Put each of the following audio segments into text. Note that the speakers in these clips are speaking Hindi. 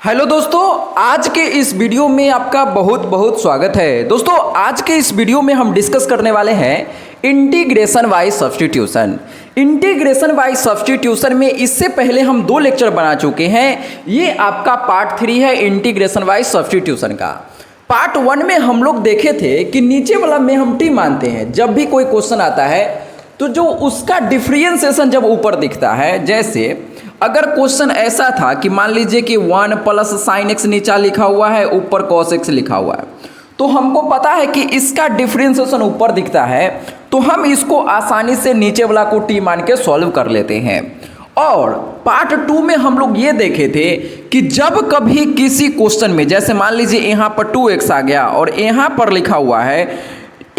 हेलो दोस्तों, आज के इस वीडियो में आपका बहुत बहुत स्वागत है। दोस्तों, आज के इस वीडियो में हम डिस्कस करने वाले हैं integration by substitution. Integration by substitution में इससे पहले हम 2 लेक्चर बना चुके हैं। ये आपका पार्ट 3 है इंटीग्रेशन बाय सब्स्टिट्यूशन का। पार्ट 1 में हम लोग देखे थे कि नीचे वाला में हम टी मानते हैं। जब भी कोई क्वेश्चन आता है तो जो उसका डिफरेंशिएशन जब ऊपर दिखता है, जैसे अगर क्वेश्चन ऐसा था कि मान लीजिए कि 1 प्लस साइन एक्स नीचा लिखा हुआ है, ऊपर कॉस एक्स लिखा हुआ है, तो हमको पता है कि इसका डिफरेंशिएशन ऊपर दिखता है, तो हम इसको आसानी से नीचे वाला को टी मान के सॉल्व कर लेते हैं। और पार्ट 2 में हम लोग ये देखे थे कि जब कभी किसी क्वेश्चन में, जैसे मान लीजिए यहाँ पर 2x आ गया और यहाँ पर लिखा हुआ है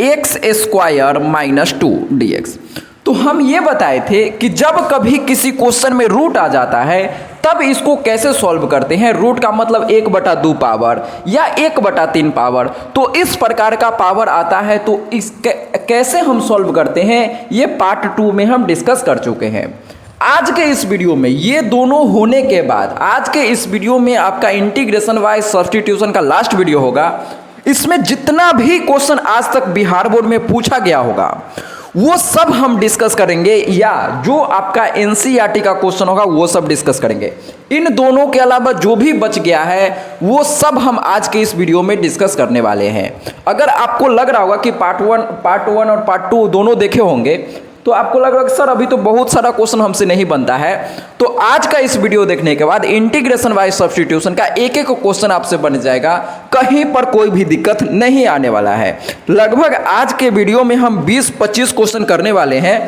एक्स स्क्वायर माइनस 2 dx, तो हम ये बताए थे कि जब कभी किसी क्वेश्चन में रूट आ जाता है तब इसको कैसे सॉल्व करते हैं। रूट का मतलब 1/2 पावर या 1/3 पावर, तो इस प्रकार का पावर आता है, तो इस कैसे हम सॉल्व करते हैं ये पार्ट 2 में हम डिस्कस कर चुके हैं। आज के इस वीडियो में ये दोनों होने के बाद आज के इस वीडियो में आपका इंटीग्रेशन बाय सब्स्टिट्यूशन का लास्ट वीडियो होगा। इसमें जितना भी क्वेश्चन आज तक बिहार बोर्ड में पूछा गया होगा वो सब हम डिस्कस करेंगे, या जो आपका एनसीईआरटी का क्वेश्चन होगा वो सब डिस्कस करेंगे। इन दोनों के अलावा जो भी बच गया है वो सब हम आज के इस वीडियो में डिस्कस करने वाले हैं। अगर आपको लग रहा होगा कि पार्ट 1 और पार्ट 2 दोनों देखे होंगे तो आपको लग रहा है कि सर अभी तो बहुत सारा क्वेश्चन हमसे नहीं बनता है, तो आज का इस वीडियो देखने के बाद इंटीग्रेशन बाय सब्स्टिट्यूशन का एक एक क्वेश्चन आपसे बन जाएगा। कहीं पर कोई भी दिक्कत नहीं आने वाला है। लगभग आज के वीडियो में हम 20-25 क्वेश्चन करने वाले हैं,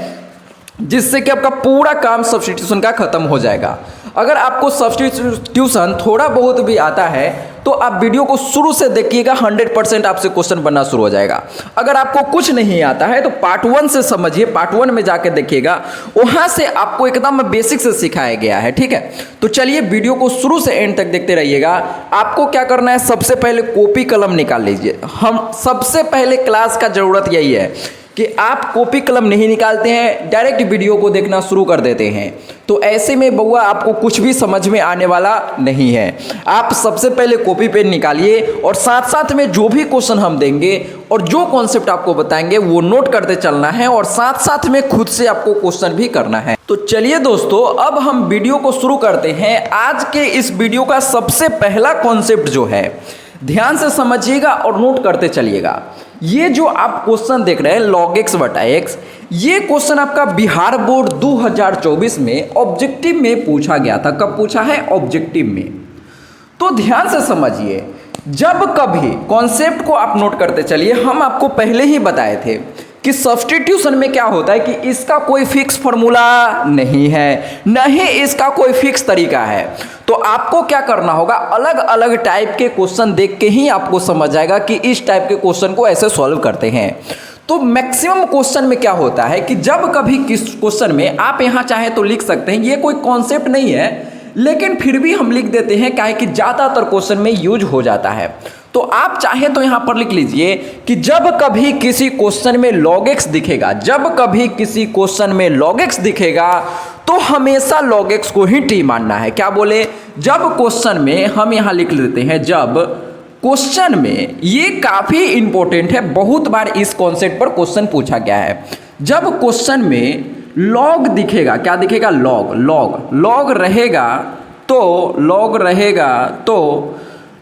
जिससे कि आपका पूरा काम सब्स्टिट्यूशन का खत्म हो जाएगा। अगर आपको सब्स्टिट्यूशन थोड़ा बहुत भी आता है तो आप वीडियो को शुरू से देखिएगा, 100% आपसे क्वेश्चन बनना शुरू हो जाएगा। अगर आपको कुछ नहीं आता है तो पार्ट 1 से समझिए, पार्ट 1 में जाके देखिएगा, वहां से आपको एकदम बेसिक से सिखाया गया है। ठीक है, तो चलिए वीडियो को शुरू से एंड तक देखते रहिएगा। आपको क्या करना है, सबसे पहले कॉपी कलम निकाल लीजिए। हम सबसे पहले क्लास का जरूरत यही है कि आप कॉपी कलम नहीं निकालते हैं, डायरेक्ट वीडियो को देखना शुरू कर देते हैं, तो ऐसे में बउआ आपको कुछ भी समझ में आने वाला नहीं है। आप सबसे पहले कॉपी पेन निकालिए और साथ साथ में जो भी क्वेश्चन हम देंगे और जो कॉन्सेप्ट आपको बताएंगे वो नोट करते चलना है, और साथ साथ में खुद से आपको क्वेश्चन भी करना है। तो चलिए दोस्तों, अब हम वीडियो को शुरू करते हैं। आज के इस वीडियो का सबसे पहला कॉन्सेप्ट जो है, ध्यान से समझिएगा और नोट करते चलिएगा। ये जो आप क्वेश्चन देख रहे हैं log x बटा x, ये क्वेश्चन आपका बिहार बोर्ड 2024 में ऑब्जेक्टिव में पूछा गया था। कब पूछा है? ऑब्जेक्टिव में। तो ध्यान से समझिए, जब कभी कॉन्सेप्ट को आप नोट करते चलिए। हम आपको पहले ही बताए थे कि सब्स्टिट्यूशन में क्या होता है कि इसका कोई फिक्स फॉर्मूला नहीं है, न ही इसका कोई फिक्स तरीका है। तो आपको क्या करना होगा, अलग अलग टाइप के क्वेश्चन देख के ही आपको समझ आएगा कि इस टाइप के क्वेश्चन को ऐसे सॉल्व करते हैं। तो मैक्सिमम क्वेश्चन में क्या होता है कि जब कभी किस क्वेश्चन में आप यहाँ चाहे तो लिख सकते हैं, ये कोई कॉन्सेप्ट नहीं है, लेकिन फिर भी हम लिख देते हैं, क्या है कि ज़्यादातर क्वेश्चन में यूज हो जाता है। तो आप चाहे तो यहाँ पर लिख लीजिए कि जब कभी किसी क्वेश्चन में log x दिखेगा, जब कभी किसी क्वेश्चन में log x दिखेगा तो हमेशा log x को ही t मानना है। क्या बोले? जब क्वेश्चन में, हम यहाँ लिख लेते हैं, जब क्वेश्चन में, ये काफी इंपॉर्टेंट है, बहुत बार इस कॉन्सेप्ट पर क्वेश्चन पूछा गया है। जब क्वेश्चन में log दिखेगा, क्या दिखेगा? log रहेगा तो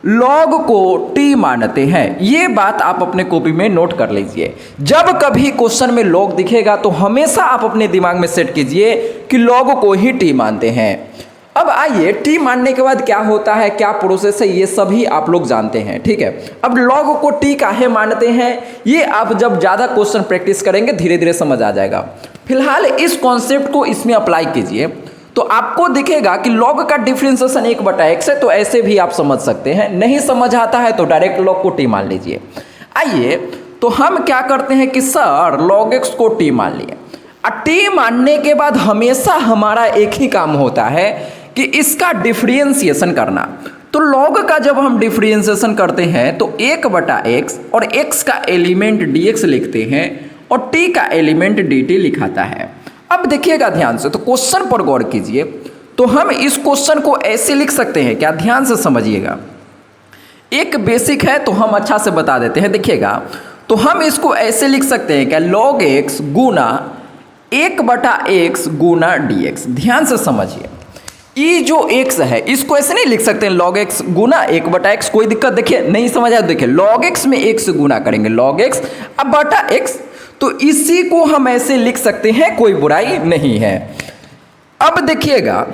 log को t मानते हैं। ये बात आप अपने कॉपी में नोट कर लीजिए। जब कभी क्वेश्चन में log दिखेगा तो हमेशा आप अपने दिमाग में सेट कीजिए कि log को ही t मानते हैं। अब आइए, t मानने के बाद क्या होता है, क्या प्रोसेस है, ये सभी आप लोग जानते हैं। ठीक है, अब log को t काहे मानते हैं, ये आप जब ज़्यादा क्वेश्चन प्रैक्टिस करेंगे धीरे धीरे समझ आ जाएगा। फिलहाल इस कॉन्सेप्ट को इसमें अप्लाई कीजिए तो आपको दिखेगा कि log का डिफरेंशिएशन 1/x है, तो ऐसे भी आप समझ सकते हैं। नहीं समझ आता है तो डायरेक्ट log को t मान लीजिए। आइए, तो हम क्या करते हैं कि सर log x को t मान लिए। t मानने के बाद हमेशा हमारा एक ही काम होता है कि इसका डिफरेंशिएशन करना। तो log का जब हम डिफरेंशिएशन करते हैं तो 1/x और x का एलिमेंट dx लिखते हैं और t का एलिमेंट dt लिखाता है। अब देखिएगा ध्यान से, तो क्वेश्चन पर गौर कीजिए। तो हम इस क्वेश्चन को ऐसे लिख सकते हैं क्या, ध्यान से समझिएगा, एक बेसिक है तो हम अच्छा से बता देते हैं, देखिएगा। तो हम इसको ऐसे लिख सकते हैं क्या, log x गुना 1/x गुना dx। ध्यान से समझिए, ये जो x है इसको ऐसे नहीं लिख सकते हैं log x गुना 1/x, कोई दिक्कत देखिए नहीं समझ आया, देखिए log x में 1 से गुना करेंगे log x अब बटा x, तो इसी को हम ऐसे लिख सकते हैं, कोई बुराई नहीं है। अब देखिएगा,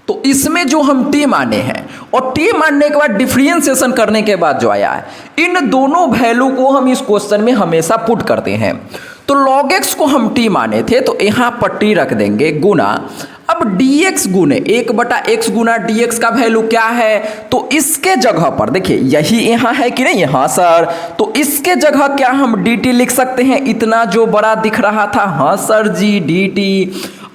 तो इसमें जो हम t माने हैं और t मानने के बाद डिफरेंशिएशन करने के बाद जो आया है, इन दोनों वैल्यू को हम इस क्वेश्चन में हमेशा पुट करते हैं। तो log x को हम t माने थे तो यहाँ पर t रख देंगे गुना, अब dx गुने 1/x गुना dx का वैल्यू क्या है, तो इसके जगह पर देखिए यही यहाँ है कि नहीं, यहाँ सर, तो इसके जगह क्या हम dt लिख सकते हैं, इतना जो बड़ा दिख रहा था, हाँ सर जी dt।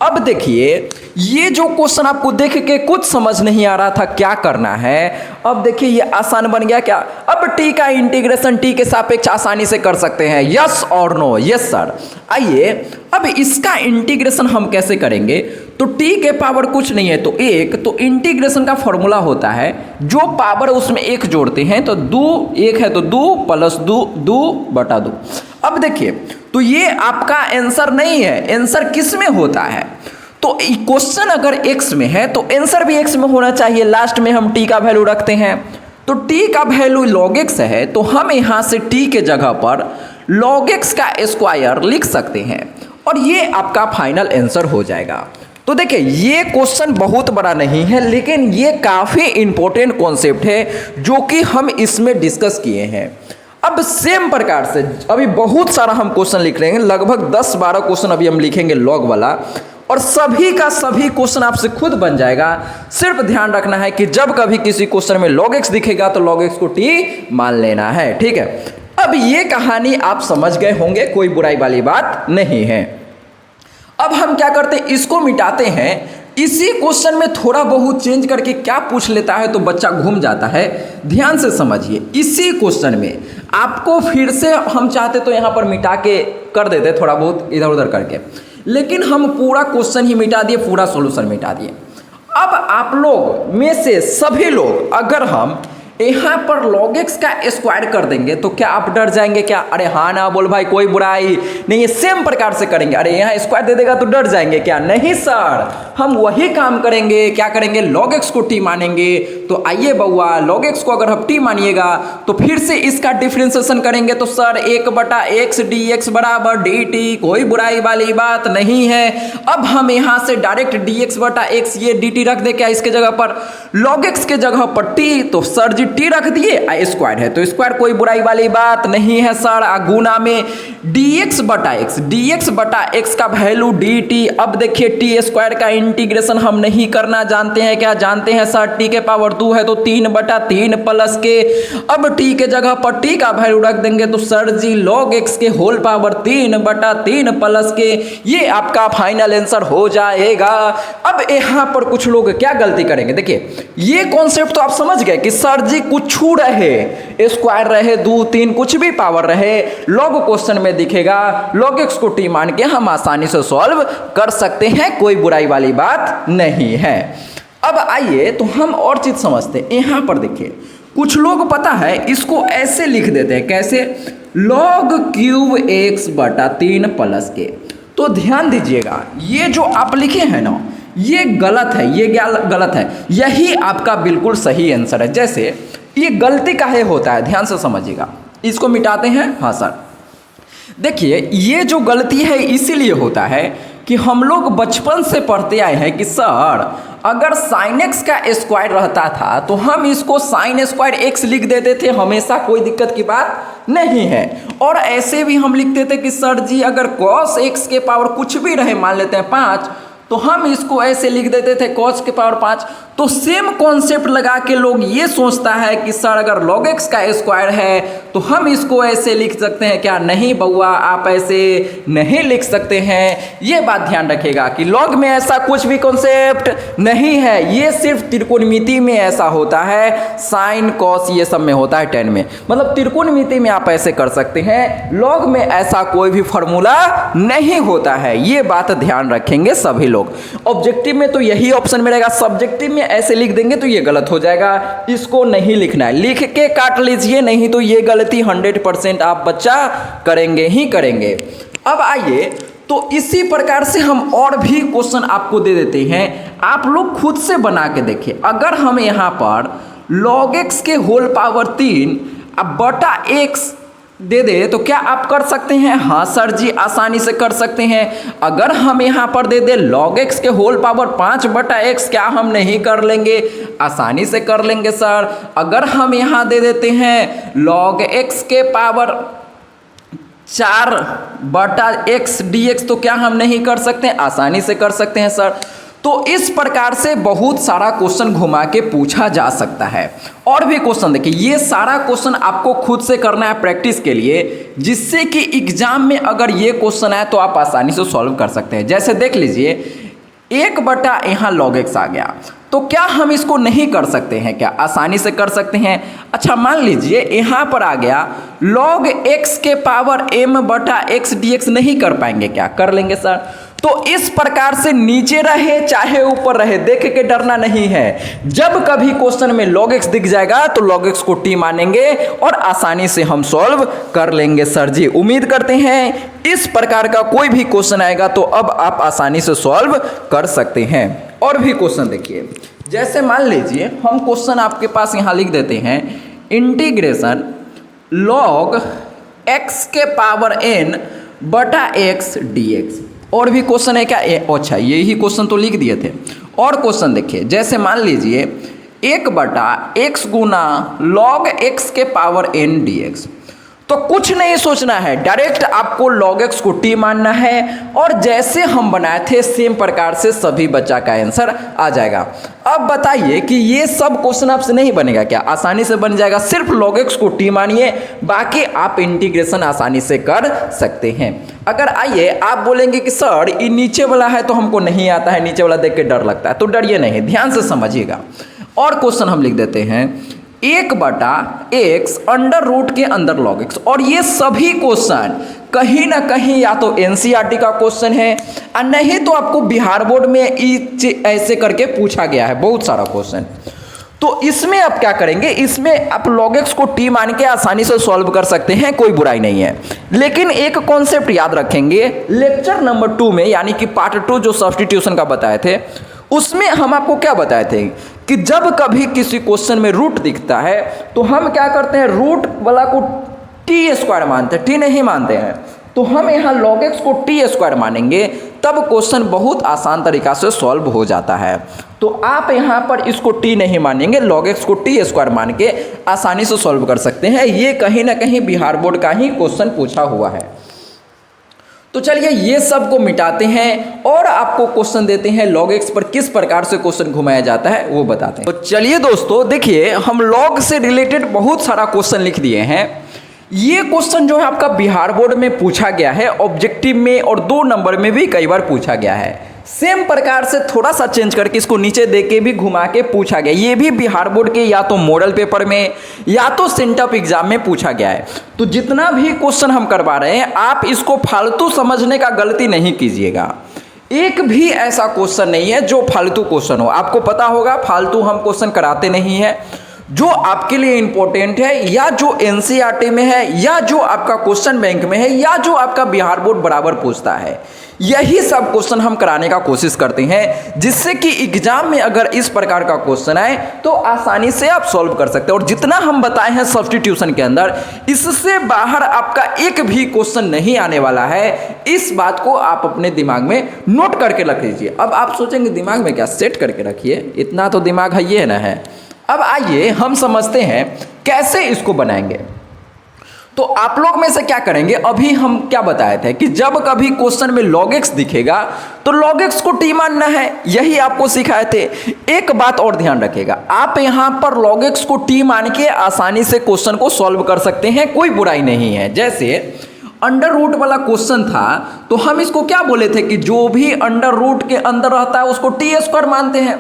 अब देखिए ये जो क्वेश्चन आपको देख के कुछ समझ नहीं आ रहा था क्या करना है, अब देखिए ये आसान बन गया क्या, अब t का इंटीग्रेशन t के सापेक्ष आसानी से कर सकते हैं, यस और नो, यस सर। आइए अब इसका इंटीग्रेशन हम कैसे करेंगे, तो t के पावर कुछ नहीं है तो 1, तो इंटीग्रेशन का फॉर्मूला होता है जो पावर उसमें 1 जोड़ते हैं, तो 2 1 है तो 2 प्लस 2 2/2। अब देखिए तो ये आपका आंसर नहीं है, आंसर किस में होता है, तो क्वेश्चन अगर x में है तो आंसर भी x में होना चाहिए। लास्ट में हम t का वैल्यू रखते हैं, तो t का वैल्यू log x है, तो हम यहाँ से t के जगह पर log x का स्क्वायर लिख सकते हैं और ये आपका फाइनल आंसर हो जाएगा। तो देखिए ये क्वेश्चन बहुत बड़ा नहीं है, लेकिन ये काफ़ी इंपॉर्टेंट कॉन्सेप्ट है जो कि हम इसमें डिस्कस किए हैं। अब सेम प्रकार से अभी बहुत सारा हम क्वेश्चन लिख रहे हैं, लगभग 10-12 क्वेश्चन अभी हम लिखेंगे लॉग वाला, और सभी का सभी क्वेश्चन आपसे खुद बन जाएगा। सिर्फ ध्यान रखना है कि जब कभी किसी क्वेश्चन में log x दिखेगा तो log x को t मान लेना है, ठीक है। अब ये कहानी आप समझ गए होंगे, कोई बुराई वाली बात नहीं है। अब हम क्या करते हैं, इसको मिटाते हैं, इसी क्वेश्चन में थोड़ा बहुत चेंज करके क्या पूछ लेता है तो बच्चा घूम जाता है। ध्यान से समझिए, इसी क्वेश्चन में आपको फिर से हम चाहते तो यहाँ पर मिटा के कर देते थोड़ा बहुत इधर उधर करके, लेकिन हम पूरा क्वेश्चन ही मिटा दिए, पूरा सॉल्यूशन मिटा दिए। अब आप लोग में से सभी लोग अगर हम यहाँ पर log x का स्क्वायर कर देंगे तो क्या आप डर जाएंगे क्या, अरे हाँ ना बोल भाई, कोई बुराई नहीं है, सेम प्रकार से करेंगे, अरे यहाँ स्क्वायर दे देगा तो डर जाएंगे क्या, नहीं सर, हम वही काम करेंगे, क्या करेंगे, log x को t मानेंगे। तो आइए बउआ, log x को अगर हम t मानिएगा तो फिर से इसका डिफरेंशिएशन करेंगे, तो सर 1/x dx बराबर dt, कोई बुराई वाली बात नहीं है। अब हम यहाँ से डायरेक्ट dx/x ये dt रख दे क्या इसके जगह पर, log x के जगह पर t, तो सर जी t रख दिए, स्क्वायर है तो स्क्वायर, कोई बुराई वाली बात नहीं है सर। गुना में dx/x का वैल्यू dt। अब देखिए t स्क्वायर का इंटीग्रेशन हम नहीं करना जानते हैं, क्या जानते हैं सर, t के पावर 2 है तो 3/3 प्लस के, अब t के जगह पर t का वैल्यू रख देंगे तो सर जी log x के होल पावर 3/3 प्लस के, ये आपका फाइनल आंसर हो जाएगा। अब यहाँ पर कुछ लोग क्या गलती करेंगे, देखिए ये कॉन्सेप्ट तो आप समझ गए कि सर जी कुछ रहे, स्क्वायर रहे 2 3 कुछ भी पावर रहे, लॉग क्वेश्चन में दिखेगा, log x को t मान के हम आसानी से सॉल्व कर सकते हैं, कोई बुराई वाली बात नहीं है। अब आइए तो हम और चीज समझते हैं। यहाँ पर देखिए कुछ लोग पता है इसको ऐसे लिख देते हैं, कैसे, log3x/3 प्लस के। तो ध्यान दीजिएगा, ये जो आप लिखे हैं ना ये गलत है, ये क्या गलत है, यही आपका बिल्कुल सही आंसर है। जैसे ये गलती काहे होता है, ध्यान से समझिएगा, इसको मिटाते हैं, हाँ सर। देखिए ये जो गलती है इसीलिए होता है कि हम लोग बचपन से पढ़ते आए हैं कि सर अगर sin x का स्क्वायर रहता था तो हम इसको sin स्क्वायर x लिख देते थे, हमेशा कोई दिक्कत की बात नहीं है। और ऐसे भी हम लिखते थे कि सर जी अगर cos x के पावर कुछ भी रहे, मान लेते हैं 5, तो हम इसको ऐसे लिख देते थे cos के पावर 5, तो सेम कॉन्सेप्ट लगा के लोग ये सोचता है कि सर अगर log x का स्क्वायर है तो हम इसको ऐसे लिख सकते हैं क्या? नहीं बउआ, आप ऐसे नहीं लिख सकते हैं। ये बात ध्यान रखिएगा कि log में ऐसा कुछ भी कॉन्सेप्ट नहीं है, ये सिर्फ त्रिकोणमिति में ऐसा होता है, साइन कॉस ये सब में होता है 10 में। मतलब त्रिकोणमिति में आप ऐसे कर सकते हैं, log में ऐसा कोई भी फॉर्मूला नहीं होता है। ये बात ध्यान रखेंगे सभी लोग। ऑब्जेक्टिव में तो यही ऑप्शन में रहेगा, सब्जेक्टिव में ऐसे लिख देंगे तो ये गलत हो जाएगा, इसको नहीं लिखना है, लिख के काट लीजिए, नहीं तो ये गलती 100% आप बच्चा करेंगे ही करेंगे। अब आइए, तो इसी प्रकार से हम और भी क्वेश्चन आपको दे देते हैं, आप लोग खुद से बना के देखिए। अगर हम यहाँ पर log x के होल पावर 3 अब बटा x दे दे तो क्या आप कर सकते हैं? हाँ सर जी, आसानी से कर सकते हैं। अगर हम यहाँ पर दे दे log x के होल पावर 5 बटा x, क्या हम नहीं कर लेंगे? आसानी से कर लेंगे सर। अगर हम यहाँ दे देते हैं log x के पावर 4 बटा x dx, तो क्या हम नहीं कर सकते? आसानी से कर सकते हैं सर। तो इस प्रकार से बहुत सारा क्वेश्चन घुमा के पूछा जा सकता है। और भी क्वेश्चन देखिए, ये सारा क्वेश्चन आपको खुद से करना है प्रैक्टिस के लिए, जिससे कि एग्जाम में अगर ये क्वेश्चन आए तो आप आसानी से सॉल्व कर सकते हैं। जैसे देख लीजिए, 1 बटा यहाँ log x आ गया, तो क्या हम इसको नहीं कर सकते हैं? क्या आसानी से कर सकते हैं। अच्छा, मान लीजिए यहाँ पर आ गया log x के पावर m बटा x dx, नहीं कर पाएंगे क्या? कर लेंगे सर। तो इस प्रकार से नीचे रहे चाहे ऊपर रहे, देख के डरना नहीं है। जब कभी क्वेश्चन में log x दिख जाएगा तो log x को t मानेंगे और आसानी से हम सॉल्व कर लेंगे सर जी। उम्मीद करते हैं इस प्रकार का कोई भी क्वेश्चन आएगा तो अब आप आसानी से सॉल्व कर सकते हैं। और भी क्वेश्चन देखिए, जैसे मान लीजिए हम क्वेश्चन आपके पास यहाँ लिख देते हैं, इंटीग्रेशन log x के पावर n बटा x dx। और भी क्वेश्चन है क्या? अच्छा, यही क्वेश्चन तो लिख दिए थे। और क्वेश्चन देखिए, जैसे मान लीजिए 1 बटा x गुना log x के पावर n dx। तो कुछ नहीं सोचना है, डायरेक्ट आपको log x को t मानना है और जैसे हम बनाए थे सेम प्रकार से सभी बच्चा का आंसर आ जाएगा। अब बताइए कि ये सब क्वेश्चन आपसे नहीं बनेगा क्या? आसानी से बन जाएगा। सिर्फ log x को t मानिए, बाकी आप इंटीग्रेशन आसानी से कर सकते हैं। अगर आइए आप बोलेंगे कि सर ये नीचे वाला है तो हमको नहीं आता है, नीचे वाला देख के डर लगता है, तो डरिए नहीं, ध्यान से समझिएगा। और क्वेश्चन हम लिख देते हैं 1 बटा x अंडर रूट के अंदर log x। और ये सभी क्वेश्चन कहीं ना कहीं या तो एनसीईआरटी का क्वेश्चन है और नहीं तो आपको बिहार बोर्ड में ऐसे करके पूछा गया है बहुत सारा क्वेश्चन। तो इसमें आप क्या करेंगे, इसमें आप log x को t मान के आसानी से सॉल्व कर सकते हैं, कोई बुराई नहीं है। लेकिन एक कॉन्सेप्ट याद रखेंगे, लेक्चर नंबर 2 में यानी कि पार्ट 2 जो सब्स्टिट्यूशन का बताए थे, उसमें हम आपको क्या बताए थे कि जब कभी किसी क्वेश्चन में रूट दिखता है तो हम क्या करते हैं, रूट वाला को टी स्क्वायर मानते हैं, टी नहीं मानते हैं। तो हम यहाँ log x को टी स्क्वायर मानेंगे, तब क्वेश्चन बहुत आसान तरीका से सॉल्व हो जाता है। तो आप यहाँ पर इसको t नहीं मानेंगे, log x को टी स्क्वायर मान के आसानी से सॉल्व कर सकते हैं। ये कहीं ना कहीं बिहार बोर्ड का ही क्वेश्चन पूछा हुआ है। तो चलिए ये सब को मिटाते हैं और आपको क्वेश्चन देते हैं log x पर किस प्रकार से क्वेश्चन घुमाया जाता है वो बताते हैं। तो चलिए दोस्तों देखिए, हम log से रिलेटेड बहुत सारा क्वेश्चन लिख दिए हैं। ये क्वेश्चन जो है आपका बिहार बोर्ड में पूछा गया है, ऑब्जेक्टिव में और 2 नंबर में भी कई बार पूछा गया है। सेम प्रकार से थोड़ा सा चेंज करके इसको नीचे दे के भी घुमा के पूछा गया। ये भी बिहार बोर्ड के या तो मॉडल पेपर में या तो सेंटअप एग्जाम में पूछा गया है। तो जितना भी क्वेश्चन हम करवा रहे हैं, आप इसको फालतू समझने का गलती नहीं कीजिएगा। एक भी ऐसा क्वेश्चन नहीं है जो फालतू क्वेश्चन हो। आपको पता होगा फालतू हम क्वेश्चन कराते नहीं है। जो आपके लिए इंपॉर्टेंट है या जो एनसीईआरटी में है या जो आपका क्वेश्चन बैंक में है या जो आपका बिहार बोर्ड बराबर पूछता है, यही सब क्वेश्चन हम कराने का कोशिश करते हैं, जिससे कि एग्जाम में अगर इस प्रकार का क्वेश्चन आए तो आसानी से आप सॉल्व कर सकते हैं। और जितना हम बताए हैं सब्स्टिट्यूशन के अंदर, इससे बाहर आपका एक भी क्वेश्चन नहीं आने वाला है। इस बात को आप अपने दिमाग में नोट करके रख लीजिए। अब आप सोचेंगे दिमाग में क्या, सेट करके रखिए, इतना तो दिमाग है ये ना है। अब आइए हम समझते हैं कैसे इसको बनाएंगे। तो आप लोग में से क्या करेंगे, अभी हम क्या बताए थे कि जब कभी क्वेश्चन में log x दिखेगा तो log x को t मानना है, यही आपको सिखाए थे। एक बात और ध्यान रखिएगा, आप यहां पर log x को t मान के आसानी से क्वेश्चन को सॉल्व कर सकते हैं, कोई बुराई नहीं है। जैसे अंडर रूट वाला क्वेश्चन था तो हम इसको क्या बोले थे कि जो भी अंडर रूट के अंदर रहता है उसको टी स्क्वायर मानते हैं।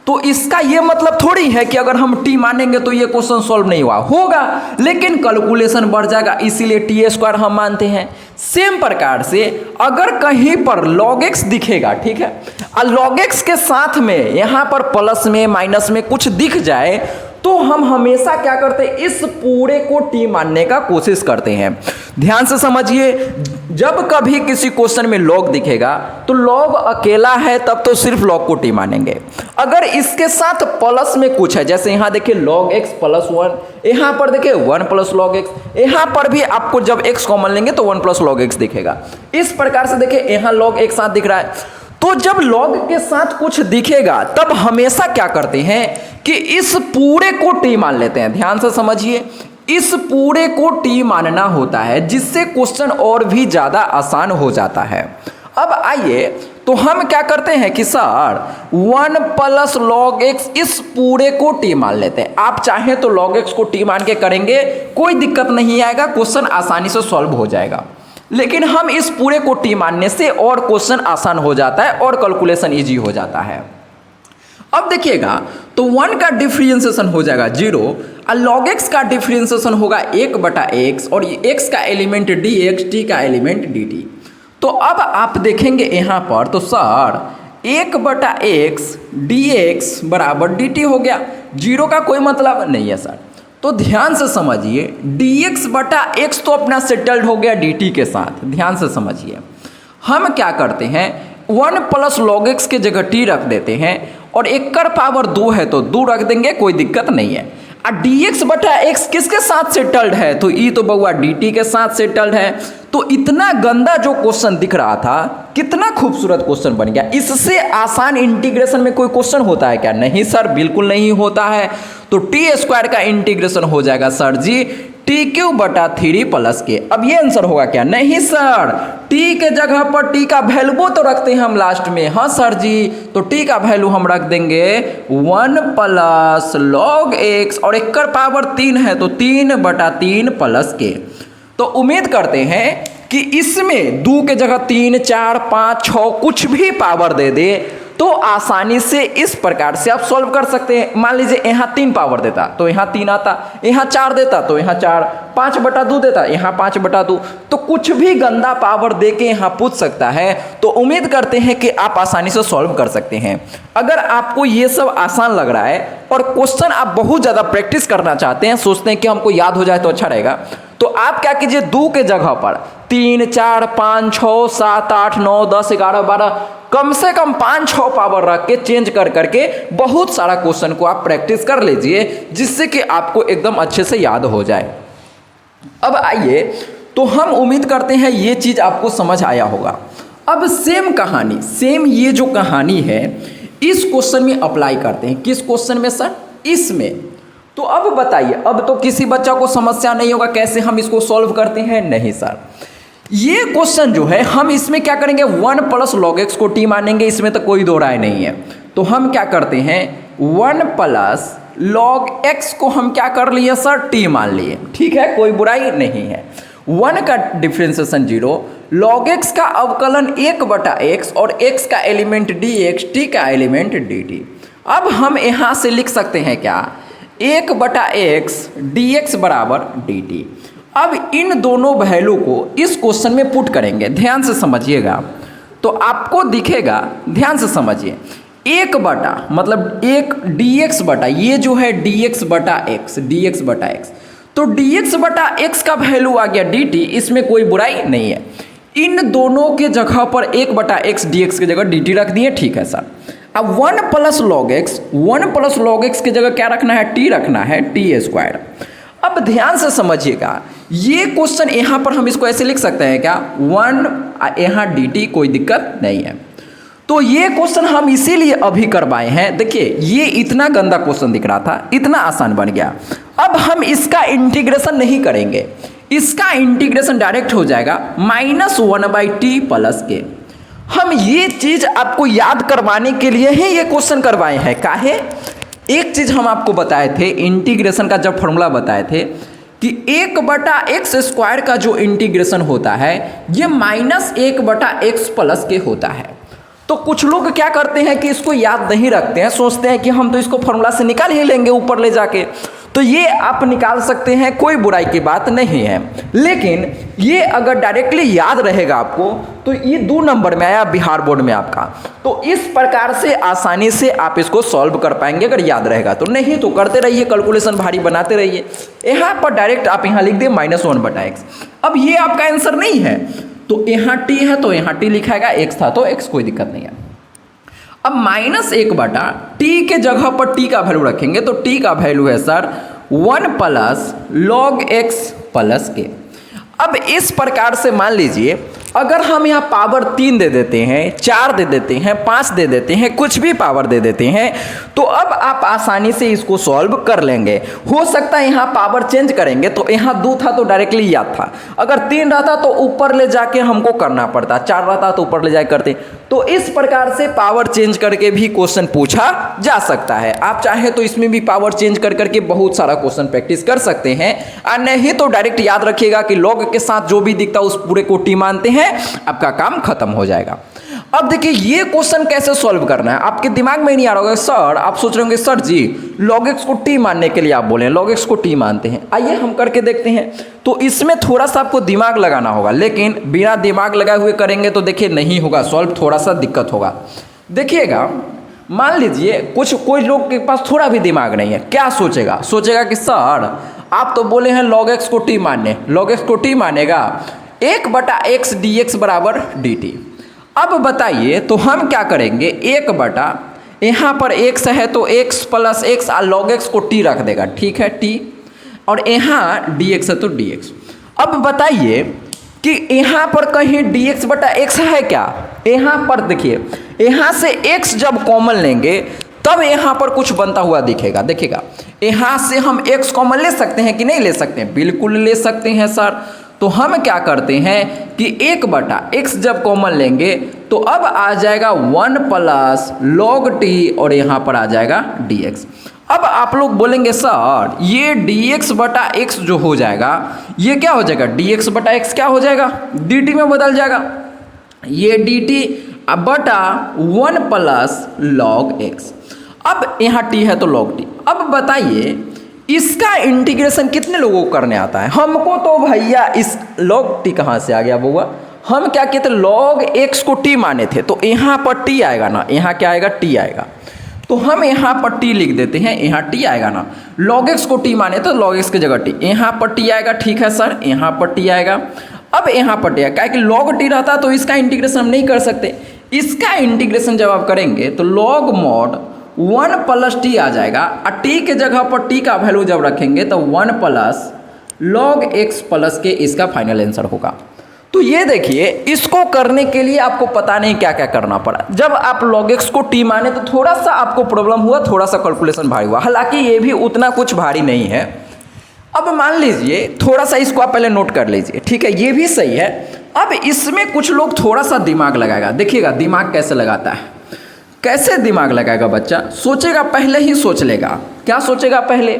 तो इसका ये मतलब थोड़ी है कि अगर हम टी मानेंगे तो ये क्वेश्चन सॉल्व नहीं होगा, लेकिन कैलकुलेशन बढ़ जाएगा, इसीलिए टी स्क्वायर हम मानते हैं। सेम प्रकार से अगर कहीं पर log x दिखेगा, ठीक है, और log x के साथ में यहां पर प्लस में माइनस में कुछ दिख जाए तो हम हमेशा क्या करते हैं, इस पूरे को टी मानने का कोशिश करते हैं। ध्यान से समझिए, जब कभी किसी क्वेश्चन में log दिखेगा तो log अकेला है तब तो सिर्फ log को टी मानेंगे। अगर इसके साथ प्लस में कुछ है, जैसे यहां देखिए log x प्लस 1, यहां पर देखिए 1 प्लस log x, यहां पर भी आपको जब x कॉमन लेंगे तो 1 प्लस log x दिखेगा। इस प्रकार से देखिए यहां log एक साथ दिख रहा है, तो जब log के साथ कुछ दिखेगा तब हमेशा क्या करते हैं कि इस पूरे को टी मान लेते हैं। ध्यान से समझिए, इस पूरे को टी मानना होता है, जिससे क्वेश्चन और भी ज्यादा आसान हो जाता है। अब आइए तो हम क्या करते हैं कि सर 1 प्लस log x इस पूरे को टी मान लेते हैं। आप चाहें तो log x को टी मान के करेंगे, कोई दिक्कत नहीं आएगा, क्वेश्चन आसानी से सॉल्व हो जाएगा। लेकिन हम इस पूरे को टी मानने से और क्वेश्चन आसान हो जाता है और कैलकुलेशन इजी हो जाता है। अब देखिएगा तो 1 का डिफरेंशिएशन हो जाएगा 0 और log x का डिफरेंशिएशन होगा 1/x और x का एलिमेंट dx, t का एलिमेंट dt। तो अब आप देखेंगे यहाँ पर तो सर 1/x dx बराबर dt हो गया, 0 का कोई मतलब नहीं है सर। तो ध्यान से समझिए, dx/x तो अपना सेटल्ड हो गया dt के साथ। ध्यान से समझिए, हम क्या करते हैं 1 प्लस log x के जगह t रख देते हैं और 1 का पावर 2 है तो 2 रख देंगे, कोई दिक्कत नहीं है। और dx/x किसके साथ सेटल्ड है, तो ई तो बउआ dt के साथ सेटल्ड है। तो इतना गंदा जो क्वेश्चन दिख रहा था, कितना खूबसूरत क्वेश्चन बन गया। इससे आसान इंटीग्रेशन में कोई क्वेश्चन होता है क्या? नहीं सर, बिल्कुल नहीं होता है। तो टी स्क्वायर का इंटीग्रेशन हो जाएगा सर जी t³ प्लस के। अब ये आंसर होगा क्या? नहीं सर, t के जगह पर t का वैल्यू तो रखते हैं हम लास्ट में। हाँ सर जी, तो t का वैल्यू हम रख देंगे 1 प्लस log x और 1 का पावर 3 है तो 3/3 प्लस के। तो उम्मीद करते हैं कि इसमें 2 के जगह 3, 4, 5, 6 कुछ भी पावर दे दे तो आसानी से इस प्रकार से आप सॉल्व कर सकते हैं। मान लीजिए यहाँ 3 पावर देता तो यहाँ 3 आता, यहाँ 4 देता तो यहाँ 4, 5/2 देता यहाँ 5/2, तो कुछ भी गंदा पावर दे के यहाँ पूछ सकता है। तो उम्मीद करते हैं कि आप आसानी से सॉल्व कर सकते हैं। अगर आपको ये सब आसान लग रहा है और क्वेश्चन आप बहुत ज़्यादा प्रैक्टिस करना चाहते हैं, सोचते हैं कि हमको याद हो जाए तो अच्छा रहेगा, तो आप क्या कीजिए 2 के जगह पर 3, 4, 5, 6, 7, 8, 9, 10, 11, 12 कम से कम 5-6 पावर रख के चेंज कर करके बहुत सारा क्वेश्चन को आप प्रैक्टिस कर लीजिए, जिससे कि आपको एकदम अच्छे से याद हो जाए। अब आइए तो हम उम्मीद करते हैं ये चीज़ आपको समझ आया होगा। अब सेम कहानी, सेम ये जो कहानी है इस क्वेश्चन में अप्लाई करते हैं। किस क्वेश्चन में सर? इसमें। तो अब बताइए, अब तो किसी बच्चा को समस्या नहीं होगा कैसे हम इसको सॉल्व करते हैं। नहीं सर, ये क्वेश्चन जो है हम इसमें क्या करेंगे 1 प्लस log x को t मानेंगे, इसमें तो कोई दो राय नहीं है। तो हम क्या करते हैं 1 प्लस log x को हम क्या कर लिए सर t मान लिए, ठीक है, कोई बुराई नहीं है। 1 का डिफरेंशिएशन 0, log x का अवकलन 1/x और x का एलिमेंट dx, t का एलिमेंट dt। अब हम यहाँ से लिख सकते हैं क्या 1/x dx बराबर dt। अब इन दोनों वैल्यू को इस क्वेश्चन में पुट करेंगे, ध्यान से समझिएगा। तो आपको दिखेगा, ध्यान से समझिए, 1 बटा मतलब 1 dx बटा ये जो है dx/x, dx/x, तो dx/x का वैल्यू आ गया dt, इसमें कोई बुराई नहीं है। इन दोनों के जगह पर 1/x dx की जगह dt रख दिए, ठीक है सर। अब 1 प्लस log x की जगह क्या रखना है t रखना है t²। अब ध्यान से समझिएगा, ये क्वेश्चन यहाँ पर हम इसको ऐसे लिख सकते हैं क्या 1 यहाँ dt, कोई दिक्कत नहीं है। तो ये क्वेश्चन हम इसीलिए अभी करवाए हैं। देखिए ये इतना गंदा क्वेश्चन दिख रहा था, इतना आसान बन गया। अब हम इसका इंटीग्रेशन नहीं करेंगे, इसका इंटीग्रेशन डायरेक्ट हो जाएगा -1/t प्लस के। हम ये चीज आपको याद करवाने के लिए ही ये क्वेश्चन करवाए हैं। काहे? एक चीज हम आपको बताए थे इंटीग्रेशन का, जब फॉर्मूला बताए थे कि 1/x² का जो इंटीग्रेशन होता है ये -1/x प्लस के होता है। तो कुछ लोग क्या करते हैं कि इसको याद नहीं रखते हैं, सोचते हैं कि हम तो इसको फॉर्मूला से निकाल ही लेंगे ऊपर ले जाके। तो ये आप निकाल सकते हैं, कोई बुराई की बात नहीं है। लेकिन ये अगर डायरेक्टली याद रहेगा आपको तो ये 2 नंबर में आया बिहार बोर्ड में आपका। तो इस प्रकार से आसानी से आप इसको सॉल्व कर पाएंगे अगर याद रहेगा तो। नहीं तो करते रहिए, कैलकुलेशन भारी बनाते रहिए। यहाँ पर डायरेक्ट आप यहाँ लिख दिए -1/x। अब ये आपका आंसर नहीं है तो यहाँ t है तो यहाँ t लिखाएगा, x था तो x, कोई दिक्कत नहीं है। अब -1/t के जगह पर t का वैल्यू रखेंगे तो t का वैल्यू है सर 1 + log x प्लस के। अब इस प्रकार से मान लीजिए अगर हम यहाँ पावर 3 दे देते हैं, 4 दे देते हैं, 5 दे देते हैं, कुछ भी पावर दे देते हैं तो अब आप आसानी से इसको सॉल्व कर लेंगे। हो सकता है यहाँ पावर चेंज करेंगे तो यहाँ 2 था तो डायरेक्टली याद था, अगर 3 रहता तो ऊपर ले जाके हमको करना पड़ता, 4 रहता तो ऊपर ले जाके करते। तो इस प्रकार से पावर चेंज करके भी क्वेश्चन पूछा जा सकता है। आप चाहे तो इसमें भी पावर चेंज कर करके बहुत सारा क्वेश्चन प्रैक्टिस कर सकते हैं, और नहीं तो डायरेक्ट याद रखिएगा कि लॉग के साथ जो भी दिखता है उस पूरे को टी मानते हैं, आपका काम खत्म हो जाएगा। अब देखिए ये क्वेश्चन कैसे सॉल्व करना है, आपके दिमाग में नहीं आ रहा होगा सर, आप सोच रहे होंगे सर जी log x को t मानने के लिए आप बोले log x को t मानते हैं। आइए हम करके देखते हैं। तो इसमें थोड़ा सा आपको दिमाग लगाना होगा, लेकिन बिना दिमाग लगाए हुए करेंगे तो देखिए नहीं होगा सॉल्व, थोड़ा सा दिक्कत होगा। देखिएगा मान लीजिए कोई लोग के पास थोड़ा भी दिमाग नहीं है, क्या सोचेगा? सोचेगा कि सर आप तो बोले हैं log x को t मानने, log x को t मानेगा 1/x dx बराबर dt। अब बताइए तो हम क्या करेंगे, 1/ यहाँ पर x है तो x + x और log x को t रख देगा, ठीक है t, और यहाँ dx है तो dx। अब बताइए कि यहाँ पर कहीं dx/x है क्या? यहाँ पर देखिए यहाँ से x जब कॉमन लेंगे तब यहाँ पर कुछ बनता हुआ दिखेगा। देखिएगा यहाँ से हम x कॉमन ले सकते हैं कि नहीं ले सकते हैं? बिल्कुल ले सकते हैं सर। तो हम क्या करते हैं कि 1/x जब कॉमन लेंगे तो अब आ जाएगा 1 + log t और यहाँ पर आ जाएगा dx। अब आप लोग बोलेंगे सर ये dx/x जो हो जाएगा ये क्या हो जाएगा, dx/x क्या हो जाएगा, dt में बदल जाएगा। ये dt बटा 1 + log x। अब यहाँ t है तो log t। अब बताइए इसका इंटीग्रेशन कितने लोगों को करने आता है? हमको तो भैया इस log t कहाँ से आ गया बउआ, हम क्या कहते log x को t माने थे तो यहाँ पर t आएगा ना, यहाँ क्या आएगा t आएगा, तो हम यहाँ पर t लिख देते हैं, यहाँ t आएगा ना। log x को t माने तो log x की जगह t, यहाँ पर t आएगा, ठीक है सर, यहाँ पर t आएगा। अब यहाँ पर t आएगा, क्या कि log t रहता तो इसका इंटीग्रेशन हम नहीं कर सकते। इसका इंटीग्रेशन जब आप करेंगे तो log mod 1 + t आ जाएगा, और t के जगह पर t का वैल्यू जब रखेंगे तो 1 + log x प्लस के इसका फाइनल आंसर होगा। तो ये देखिए इसको करने के लिए आपको पता नहीं क्या क्या करना पड़ा। जब आप log x को t माने तो थोड़ा सा आपको प्रॉब्लम हुआ, थोड़ा सा कैलकुलेशन भारी हुआ, हालांकि ये भी उतना कुछ भारी नहीं है। अब मान लीजिए थोड़ा सा इसको आप पहले नोट कर लीजिए, ठीक है, ये भी सही है। अब इसमें कुछ लोग थोड़ा सा दिमाग लगाएगा। देखिएगा दिमाग कैसे लगाता है, कैसे दिमाग लगाएगा बच्चा, सोचेगा, पहले ही सोच लेगा। क्या सोचेगा पहले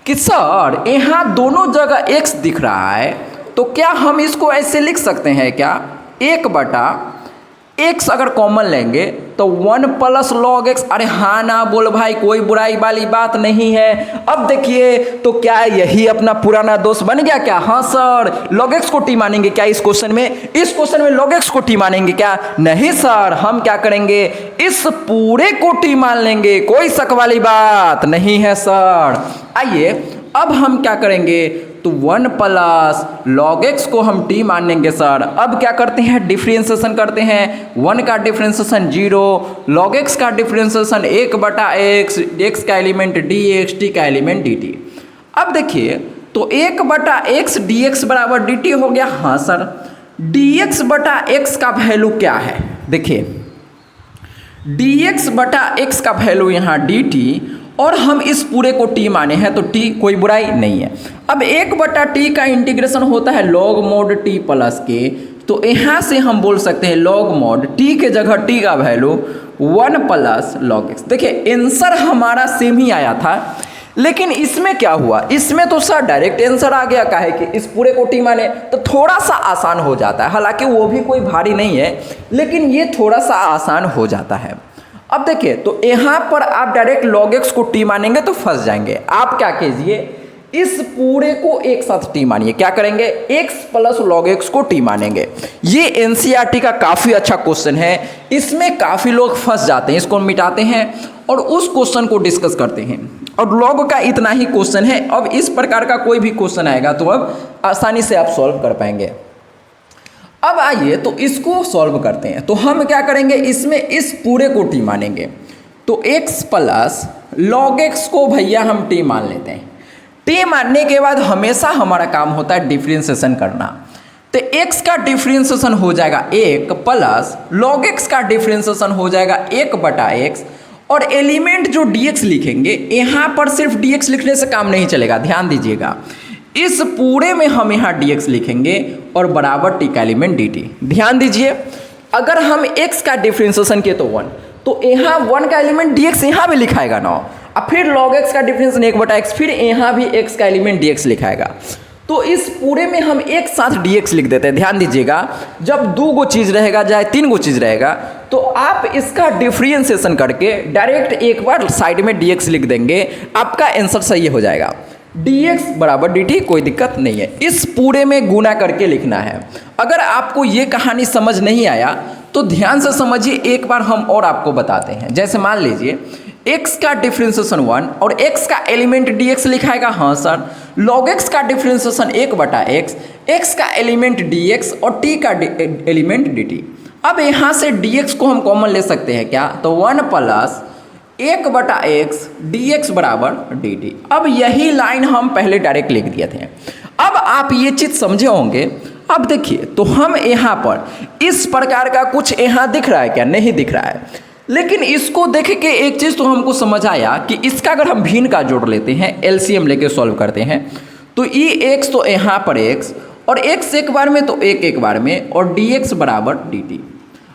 कि सर यहाँ दोनों जगह x दिख रहा है तो क्या हम इसको ऐसे लिख सकते हैं क्या, 1/x अगर कॉमन लेंगे तो 1 + log x। अरे हाँ ना बोल भाई, कोई बुराई वाली बात नहीं है। अब देखिए तो क्या यही अपना पुराना दोस्त बन गया क्या? हाँ सर log x को t मानेंगे क्या इस क्वेश्चन में? इस क्वेश्चन में log x को t मानेंगे क्या? नहीं सर, हम क्या करेंगे इस पूरे को t मान लेंगे, कोई शक वाली बात नहीं है सर। आइए अब हम क्या करेंगे तो 1 + log x को हम t मान लेंगे सर। अब क्या करते हैं, डिफरेंशिएशन करते हैं। 1 का डिफरेंशिएशन 0, log x का डिफरेंशिएशन 1/x, x का एलिमेंट dx, t का एलिमेंट dt। अब देखिए तो 1/x dx बराबर dt हो गया। हाँ सर, dx/x का वैल्यू क्या है? देखिए dx/x का वैल्यू यहाँ dt और हम इस पूरे को टी माने हैं तो टी कोई बुराई नहीं है। अब 1/t का इंटीग्रेशन होता है log mod t प्लस के, तो यहाँ से हम बोल सकते हैं log mod t के जगह t का वैल्यू 1 प्लस log x। देखिए आंसर हमारा सेम ही आया था, लेकिन इसमें क्या हुआ, इसमें तो सर डायरेक्ट आंसर आ गया, काहे कि इस पूरे को टी माने तो थोड़ा सा आसान हो जाता है, हालांकि वो भी कोई भारी नहीं है, लेकिन ये थोड़ा सा आसान हो जाता है। अब देखिए तो यहाँ पर आप डायरेक्ट log x को टी मानेंगे तो फंस जाएंगे। आप क्या कीजिए, इस पूरे को एक साथ टी मानिए, क्या करेंगे, x प्लस log x को टी मानेंगे। ये एनसीईआरटी का काफी अच्छा क्वेश्चन है, इसमें काफी लोग फंस जाते हैं, इसको मिटाते हैं और उस क्वेश्चन को डिस्कस करते हैं। और log का इतना ही क्वेश्चन है, अब इस प्रकार का कोई भी क्वेश्चन आएगा तो अब आसानी से आप सॉल्व कर पाएंगे। अब आइए तो इसको सॉल्व करते हैं। तो हम क्या करेंगे, इसमें इस पूरे को टी मानेंगे, तो x प्लस log x को भैया हम टी मान लेते हैं। टी मानने के बाद हमेशा हमारा काम होता है डिफरेंशिएशन करना, तो x का डिफरेंशिएशन हो जाएगा 1 प्लस log x का डिफरेंशिएशन हो जाएगा 1/x, और एलिमेंट जो dx लिखेंगे, यहाँ पर सिर्फ dx लिखने से काम नहीं चलेगा, ध्यान दीजिएगा, इस पूरे में हम यहाँ dx लिखेंगे और बराबर t का एलिमेंट dt। ध्यान दीजिए, अगर हम x का डिफरेंशिएशन किए तो 1, तो यहाँ 1 का एलिमेंट dx यहाँ भी लिखाएगा ना, और फिर log x का डिफरेंशिएशन 1/x, फिर यहाँ भी x का एलिमेंट dx लिखाएगा। तो इस पूरे में हम एक साथ dx लिख देते हैं। ध्यान दीजिएगा, जब 2 गो चीज़ रहेगा चाहे 3 गो चीज़ रहेगा, तो आप इसका डिफरेंशिएशन करके डायरेक्ट एक बार साइड में dx लिख देंगे, आपका आंसर सही हो जाएगा। dx बराबर dt, कोई दिक्कत नहीं है, इस पूरे में गुना करके लिखना है। अगर आपको ये कहानी समझ नहीं आया तो ध्यान से समझिए, एक बार हम और आपको बताते हैं। जैसे मान लीजिए x का डिफरेंशिएशन 1 और x का एलिमेंट dx लिखाएगा, हाँ सर, log x का डिफरेंशिएशन 1/x, x का एलिमेंट dx और t का एलिमेंट dt। अब यहाँ से dx को हम कॉमन ले सकते हैं क्या, तो 1 प्लस 1/x dx बराबर dt। अब यही लाइन हम पहले डायरेक्ट लिख दिए थे। अब आप ये चीज़ समझे होंगे। अब देखिए तो हम यहाँ पर इस प्रकार का कुछ यहाँ दिख रहा है क्या, नहीं दिख रहा है, लेकिन इसको देख के एक चीज़ तो हमको समझ आया कि इसका अगर हम भिन्न का जोड़ लेते हैं, एलसीएम लेके सॉल्व करते हैं, तो ये x तो यहाँ पर x और x एक बार में तो एक बार में, और dx बराबर dt।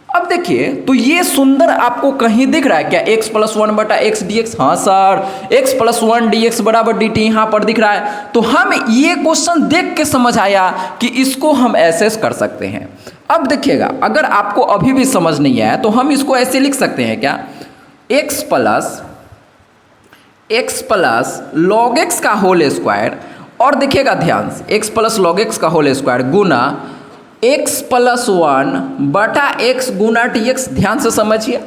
अब देखिए तो ये सुंदर आपको कहीं दिख रहा है क्या, x प्लस 1/x dx, हाँ सर, x प्लस 1 dx बराबर dt यहाँ पर दिख रहा है। तो हम ये क्वेश्चन देख के समझ आया कि इसको हम ऐसे कर सकते हैं। अब देखिएगा, अगर आपको अभी भी समझ नहीं आया तो हम इसको ऐसे लिख सकते हैं क्या, x प्लस log x का होल स्क्वायर, और देखिएगा ध्यान से, x प्लस log x का होल स्क्वायर गुना x प्लस 1/x गुना dx। ध्यान से समझिए,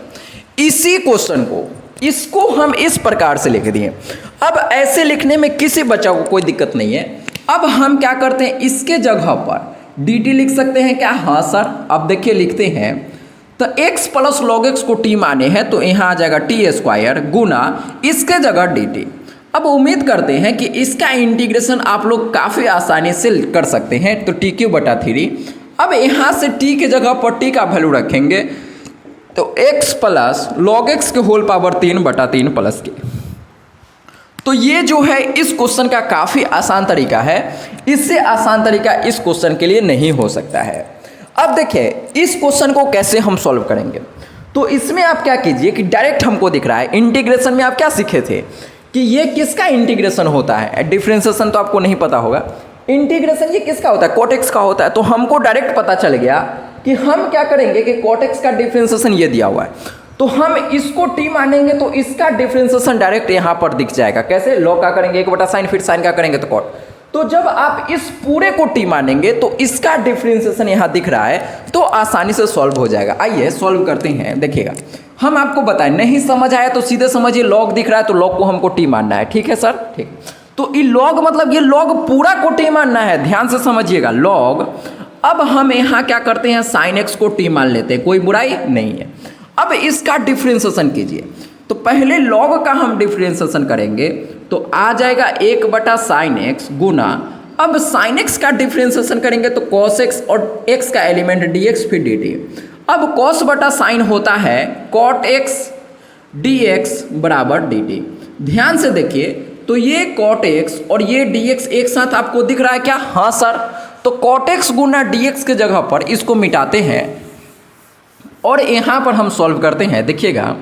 इसी क्वेश्चन को इसको हम इस प्रकार से लिख दिए। अब ऐसे लिखने में किसी बच्चा को कोई दिक्कत नहीं है। अब हम क्या करते हैं, इसके जगह पर dt लिख सकते हैं क्या, हाँ सर। अब देखिए लिखते हैं, तो x प्लस log x को t माने हैं तो यहाँ आ जाएगा t स्क्वायर गुना इसके जगह dt। अब उम्मीद करते हैं कि इसका इंटीग्रेशन आप लोग काफ़ी आसानी से कर सकते हैं। तो t3। अब यहाँ से t के जगह पर t का वैल्यू रखेंगे, तो x प्लस log x के होल पावर 3/3 प्लस के। तो ये जो है इस क्वेश्चन का काफ़ी आसान तरीका है, इससे आसान तरीका इस क्वेश्चन के लिए नहीं हो सकता है। अब देखिए इस क्वेश्चन को कैसे हम सॉल्व करेंगे। तो इसमें आप क्या कीजिए कि डायरेक्ट हमको दिख रहा है, इंटीग्रेशन में आप क्या सीखे थे कि ये किसका इंटीग्रेशन होता है, डिफरेंशिएशन तो आपको नहीं पता होगा, इंटीग्रेशन ये किसका होता है, cot x का होता है। तो हमको डायरेक्ट पता चल गया कि हम क्या करेंगे कि cot x का डिफरेंशिएशन ये दिया हुआ है, तो हम इसको t मानेंगे तो इसका डिफरेंशिएशन डायरेक्ट यहाँ पर दिख जाएगा। कैसे, log का करेंगे 1/sin, फिर sin का करेंगे तो cot। तो जब आप इस पूरे को t मानेंगे तो इसका डिफरेंशिएशन यहाँ दिख रहा है, तो आसानी से सॉल्व हो जाएगा। आइए सॉल्व करते हैं। देखिएगा, हम आपको बताएं, नहीं समझ आया तो सीधे समझिए, log दिख रहा है तो log को हमको t मानना है। ठीक है सर, ठीक। तो ये log मतलब ये log पूरा को t मानना है, ध्यान से समझिएगा, log। अब हम यहाँ क्या करते हैं, sin x को t मान लेते हैं, कोई बुराई नहीं है। अब इसका डिफरेंशिएशन कीजिए, तो पहले log का हम डिफरेंशिएशन करेंगे तो आ जाएगा 1/sin x गुना, अब sin x का डिफरेंशिएशन करेंगे तो cos x और x का एलिमेंट dx फिर dt। अब cos/sin होता है cot x dx बराबर dt। ध्यान से देखिए, तो ये cot x और ये dx एक साथ आपको दिख रहा है क्या? हाँ सर। तो cot x गुना dx के जगह पर इसको मिटाते हैं और यहाँ पर हम सॉल्व करते हैं। देखिएगा,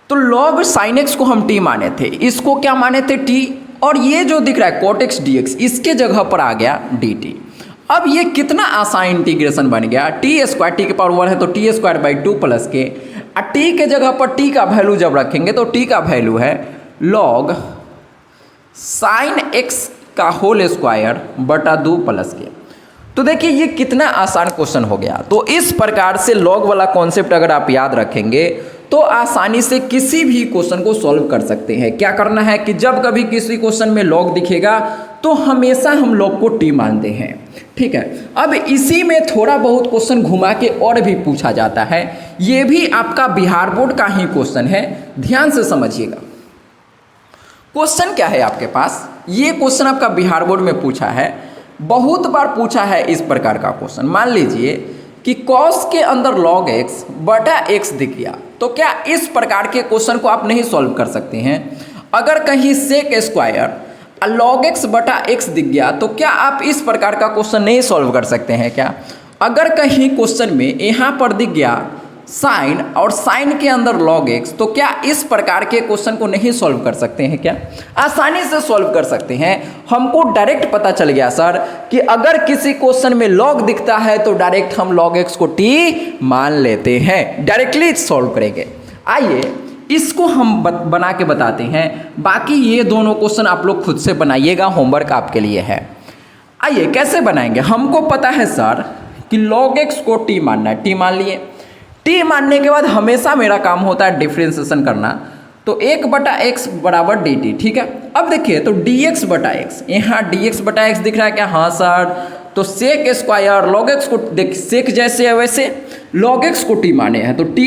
तो log sin x को हम t माने थे, इसको क्या माने थे? t, और ये जो दिख रहा है cot x dx इसके जगह पर आ गया dt। अब ये कितना आसान इंटीग्रेशन बन गया, टी स्क्वायर, टी के पावर 1 है तो टी स्क्वायर बाई 2 प्लस के, और टी के जगह पर टी का वैल्यू जब रखेंगे तो टी का वैल्यू है log साइन एक्स का होल स्क्वायर बटा 2 प्लस के। तो देखिए ये कितना आसान क्वेश्चन हो गया। तो इस प्रकार से लॉग वाला कॉन्सेप्ट अगर आप याद रखेंगे तो आसानी से किसी भी क्वेश्चन को सॉल्व कर सकते हैं। क्या करना है कि जब कभी किसी क्वेश्चन में लॉग दिखेगा तो हमेशा हम लॉग को टी मानते हैं, ठीक है। अब इसी में थोड़ा बहुत क्वेश्चन घुमा के और भी पूछा जाता है, ये भी आपका बिहार बोर्ड का ही क्वेश्चन है, ध्यान से समझिएगा। क्वेश्चन क्या है आपके पास, ये क्वेश्चन आपका बिहार बोर्ड में पूछा है, बहुत बार पूछा है इस प्रकार का क्वेश्चन। मान लीजिए कि cos के अंदर log x बटा x दिख गया, तो क्या इस प्रकार के क्वेश्चन को आप नहीं सॉल्व कर सकते हैं? अगर कहीं sec स्क्वायर log x बटा x दिख गया तो क्या आप इस प्रकार का क्वेश्चन नहीं सॉल्व कर सकते हैं क्या? अगर कहीं क्वेश्चन में यहाँ पर दिख गया साइन और साइन के अंदर log x, तो क्या इस प्रकार के क्वेश्चन को नहीं सॉल्व कर सकते हैं क्या? आसानी से सॉल्व कर सकते हैं। हमको डायरेक्ट पता चल गया सर कि अगर किसी क्वेश्चन में log दिखता है तो डायरेक्ट हम log x को t मान लेते हैं, डायरेक्टली सॉल्व करेंगे। आइए इसको हम बना के बताते हैं, बाकी ये दोनों क्वेश्चन आप लोग खुद से बनाइएगा, होमवर्क आपके लिए है। आइए कैसे बनाएंगे, हमको पता है सर कि log x को t मानना है, t मान लिए। t मानने के बाद हमेशा मेरा काम होता है डिफ्रेंसिएशन करना, तो 1 बटा x बराबर dt, ठीक है। अब देखिए तो dx बटा x, यहाँ dx बटा x दिख रहा है क्या? हाँ सर। तो सेक स्क्वायर log x को देख, सेक जैसे है वैसे log x को t माने हैं, तो t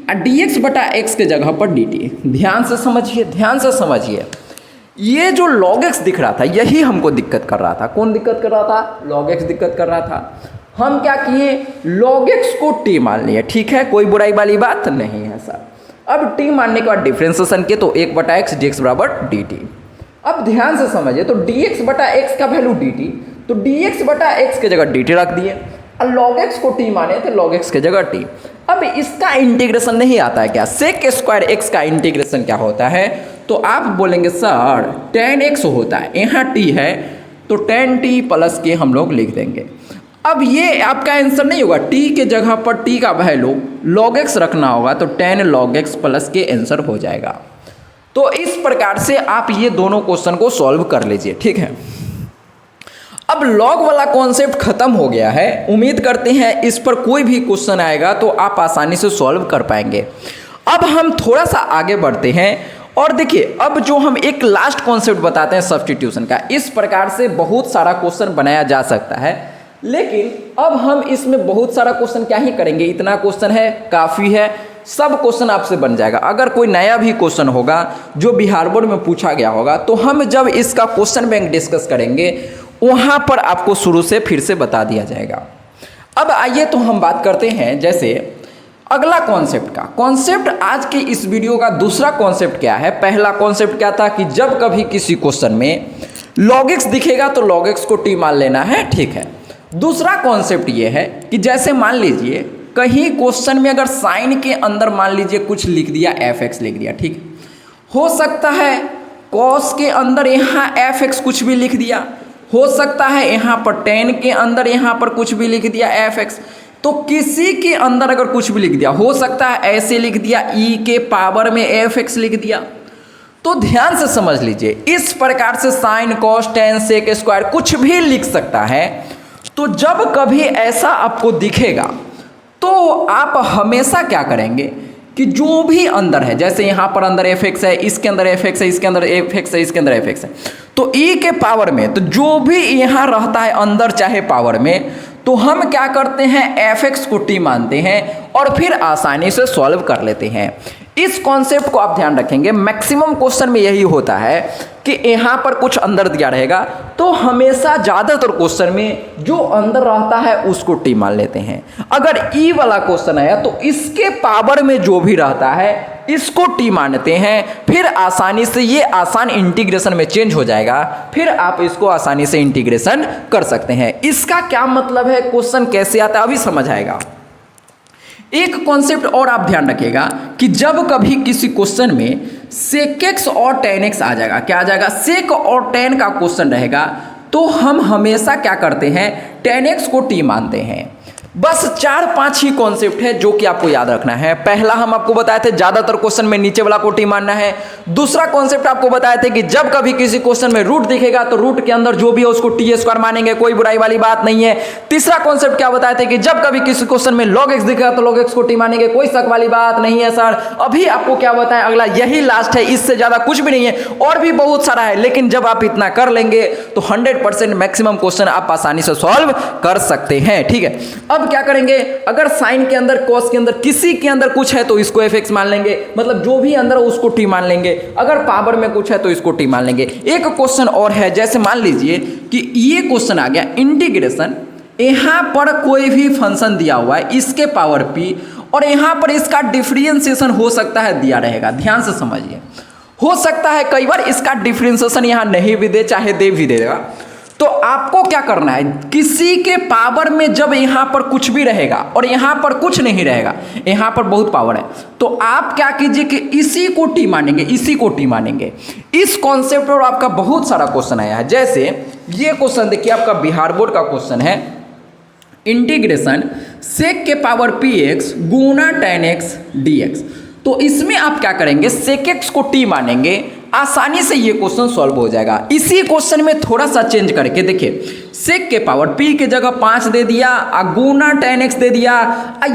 और dx बटा x के जगह पर dt। ध्यान से समझिए, ध्यान से समझिए, ये जो log x दिख रहा था यही हमको दिक्कत कर रहा था। कौन दिक्कत कर रहा था? log x दिक्कत कर रहा था। हम क्या किए, log x को t मान लिए, ठीक है, कोई बुराई वाली बात नहीं है सर। अब t मानने के बाद डिफ्रेंसिएशन किए तो 1 बटा x dx बराबर dt। अब ध्यान से समझिए, तो dx बटा x का वैल्यू dt, तो dx बटा x के जगह dt रख दिए, और log x को t माने थे, log x के जगह t। अब इसका इंटीग्रेशन नहीं आता है क्या? सेक स्क्वायर x का इंटीग्रेशन क्या होता है? तो आप बोलेंगे सर tan x होता है, यहाँ t है तो tan t प्लस के हम लोग लिख देंगे। अब ये आपका आंसर नहीं होगा, t के जगह पर t का वैल्यू log x रखना होगा, तो tan log x प्लस के आंसर हो जाएगा। तो इस प्रकार से आप ये दोनों क्वेश्चन को सॉल्व कर लीजिए, ठीक है। अब लॉग वाला कॉन्सेप्ट खत्म हो गया है, उम्मीद करते हैं इस पर कोई भी क्वेश्चन आएगा तो आप आसानी से सॉल्व कर पाएंगे। अब हम थोड़ा सा आगे बढ़ते हैं और देखिए, अब जो हम एक लास्ट कॉन्सेप्ट बताते हैं सब्स्टिट्यूशन का। इस प्रकार से बहुत सारा क्वेश्चन बनाया जा सकता है, लेकिन अब हम इसमें बहुत सारा क्वेश्चन क्या ही करेंगे, इतना क्वेश्चन है काफ़ी है, सब क्वेश्चन आपसे बन जाएगा। अगर कोई नया भी क्वेश्चन होगा जो बिहार बोर्ड में पूछा गया होगा तो हम जब इसका क्वेश्चन बैंक डिस्कस करेंगे वहाँ पर आपको शुरू से फिर से बता दिया जाएगा। अब आइए तो हम बात करते हैं जैसे अगला कॉन्सेप्ट का। कॉन्सेप्ट आज के इस वीडियो का दूसरा कॉन्सेप्ट क्या है? पहला कॉन्सेप्ट क्या था कि जब कभी किसी क्वेश्चन में log x दिखेगा तो log x को t मान लेना है, ठीक है। दूसरा कॉन्सेप्ट ये है कि जैसे मान लीजिए कहीं क्वेश्चन में अगर साइन के अंदर मान लीजिए कुछ लिख दिया, fx लिख दिया, ठीक। हो सकता है cos के अंदर यहाँ fx कुछ भी लिख दिया, हो सकता है यहाँ पर tan के अंदर यहाँ पर कुछ भी लिख दिया fx। तो किसी के अंदर अगर कुछ भी लिख दिया, हो सकता है ऐसे लिख दिया e के पावर में fx लिख दिया। तो ध्यान से समझ लीजिए, इस प्रकार से sine cos tan sec square कुछ भी लिख सकता है। तो जब कभी ऐसा आपको दिखेगा तो आप हमेशा क्या करेंगे कि जो भी अंदर है, जैसे यहाँ पर अंदर fx है, इसके अंदर fx है, इसके अंदर fx है, इसके अंदर fx है, तो e के पावर में तो जो भी यहाँ रहता है अंदर चाहे पावर में, तो हम क्या करते हैं fx को t मानते हैं और फिर आसानी से सॉल्व कर लेते हैं। इस कॉन्सेप्ट को आप ध्यान रखेंगे, मैक्सिमम क्वेश्चन में यही होता है कि यहाँ पर कुछ अंदर दिया रहेगा तो हमेशा ज़्यादातर क्वेश्चन में जो अंदर रहता है उसको t मान लेते हैं। अगर e वाला क्वेश्चन आया तो इसके पावर में जो भी रहता है इसको टी मानते हैं, फिर आसानी से ये आसान इंटीग्रेशन में चेंज हो जाएगा, फिर आप इसको आसानी से इंटीग्रेशन कर सकते हैं। इसका क्या मतलब है, क्वेश्चन कैसे आता है अभी समझ आएगा। एक कॉन्सेप्ट और आप ध्यान रखिएगा कि जब कभी किसी क्वेश्चन में sec x और tan x आ जाएगा, क्या आ जाएगा, sec और tan का क्वेश्चन रहेगा, तो हम हमेशा क्या करते हैं, tan x को t मानते हैं। बस 4-5 ही कॉन्सेप्ट है जो कि आपको याद रखना है। पहला हम आपको बताए थे ज्यादातर क्वेश्चन में नीचे वाला को टी मानना है। दूसरा कॉन्सेप्ट आपको बताए थे कि जब कभी किसी क्वेश्चन में रूट दिखेगा तो रूट के अंदर जो भी है उसको टी स्क्वायर मानेंगे, कोई बुराई वाली बात नहीं है। तीसरा कॉन्सेप्ट क्या बताए थे कि जब कभी किसी क्वेश्चन में log x दिखेगा तो log x को टी मानेंगे, कोई शक वाली बात नहीं है सर। अभी आपको क्या बताएं, अगला यही लास्ट है, इससे ज्यादा कुछ भी नहीं है, और भी बहुत सारा है, लेकिन जब आप इतना कर लेंगे तो 100% मैक्सिमम क्वेश्चन आप आसानी से सॉल्व कर सकते हैं। ठीक है, अब क्या करेंगे, अगर साइन के अंदर कॉस के अंदर किसी के अंदर कुछ है तो इसको fx मान लेंगे, मतलब जो भी अंदर है उसको t मान लेंगे। अगर पावर में कुछ है तो इसको t मान लेंगे। एक क्वेश्चन और है, जैसे मान लीजिए कि ये क्वेश्चन आ गया इंटीग्रेशन, यहां पर कोई भी फंक्शन दिया हुआ है इसके पावर p, और यहां पर इसका डिफरेंशिएशन हो सकता है दिया रहेगा, ध्यान से समझिए। हो सकता है कई बार इसका डिफरेंशिएशन यहां नहीं भी दे, चाहे दे भी देगा, तो आपको क्या करना है, किसी के पावर में जब यहां पर कुछ भी रहेगा और यहां पर कुछ नहीं रहेगा, यहां पर बहुत पावर है, तो आप क्या कीजिए कि इसी को टी मानेंगे, इसी को टी मानेंगे। इस कॉन्सेप्ट पर आपका बहुत सारा क्वेश्चन आया है। जैसे ये क्वेश्चन देखिए, आपका बिहार बोर्ड का क्वेश्चन है, इंटीग्रेशन सेक के पावर पी एक्स गुना tan x dx। तो इसमें आप क्या करेंगे, सेक एक्स को टी मानेंगे, आसानी से ये क्वेश्चन सॉल्व हो जाएगा। इसी क्वेश्चन में थोड़ा सा चेंज करके देखिए, सेक के पावर p के जगह 5 दे दिया, गुना tan x दे दिया।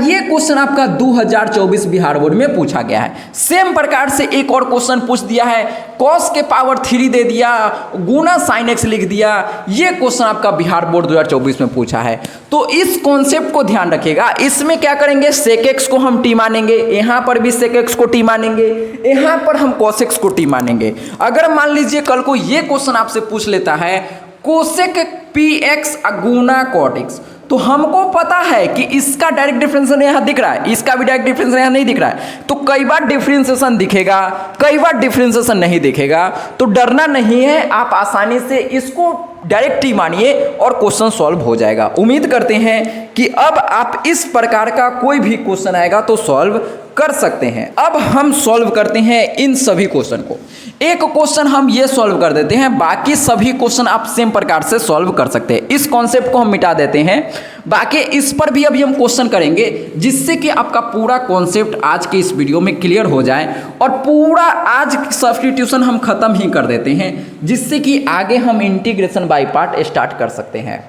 ये क्वेश्चन आपका 2024 बिहार बोर्ड में पूछा गया है। सेम प्रकार से एक और क्वेश्चन पूछ दिया है, cos के पावर 3 दे दिया, गुना sin x लिख दिया। ये क्वेश्चन आपका बिहार बोर्ड 2024 में पूछा है। तो इस कॉन्सेप्ट को ध्यान रखिएगा। इसमें क्या करेंगे, सेक एक्स को हम टी मानेंगे, यहां पर भी सेक एक्स को टी मानेंगे, यहां पर हम cos x को टी मानेंगे। अगर मान लीजिए कल को ये क्वेश्चन आपसे पूछ लेता है कोसेक px गुना cot x, तो हमको पता है कि इसका डायरेक्ट डिफरेंशिएशन यहाँ दिख रहा है, इसका भी डायरेक्ट डिफरेंशिएशन यहाँ नहीं दिख रहा है, तो कई बार डिफरेंशिएशन दिखेगा, कई बार डिफरेंशिएशन नहीं दिखेगा, तो डरना नहीं है, आप आसानी से इसको डायरेक्ट ही मानिए और क्वेश्चन सॉल्व हो जाएगा। उम्मीद करते हैं कि अब आप इस प्रकार का कोई भी क्वेश्चन आएगा तो सॉल्व कर सकते हैं। अब हम सॉल्व करते हैं इन सभी क्वेश्चन को। एक क्वेश्चन हम ये सॉल्व कर देते हैं, बाकी सभी क्वेश्चन आप सेम प्रकार से सॉल्व कर सकते हैं। इस कॉन्सेप्ट को हम मिटा देते हैं, बाकी इस पर भी अभी हम क्वेश्चन करेंगे, जिससे कि आपका पूरा कॉन्सेप्ट आज के इस वीडियो में क्लियर हो जाए और पूरा आज सब्स्टिट्यूशन हम खत्म ही कर देते हैं, जिससे कि आगे हम इंटीग्रेशन बाय पार्ट स्टार्ट कर सकते हैं।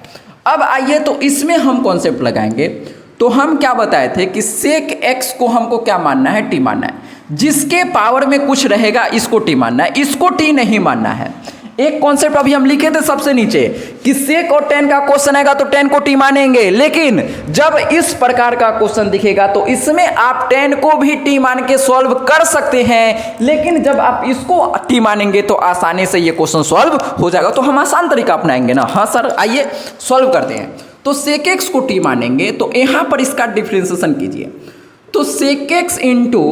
अब आइए तो इसमें हम कॉन्सेप्ट लगाएंगे। तो हम क्या बताए थे कि सेक एक्स को हमको क्या मानना है, टी मानना है, जिसके पावर में कुछ रहेगा इसको टी मानना है, इसको टी नहीं मानना है। एक कॉन्सेप्ट अभी हम लिखे थे सबसे नीचे कि सेक और tan का क्वेश्चन आएगा तो tan को टी मानेंगे, लेकिन जब इस प्रकार का क्वेश्चन दिखेगा तो इसमें आप tan को भी टी मान के सॉल्व कर सकते हैं, लेकिन जब आप इसको टी मानेंगे तो आसानी से ये क्वेश्चन सॉल्व हो जाएगा। तो हम आसान तरीका अपनाएंगे ना। हाँ सर, आइए सॉल्व करते हैं। तो सेक एक्स को टी मानेंगे तो यहां पर इसका डिफरेंशिएशन कीजिए, तो sec x into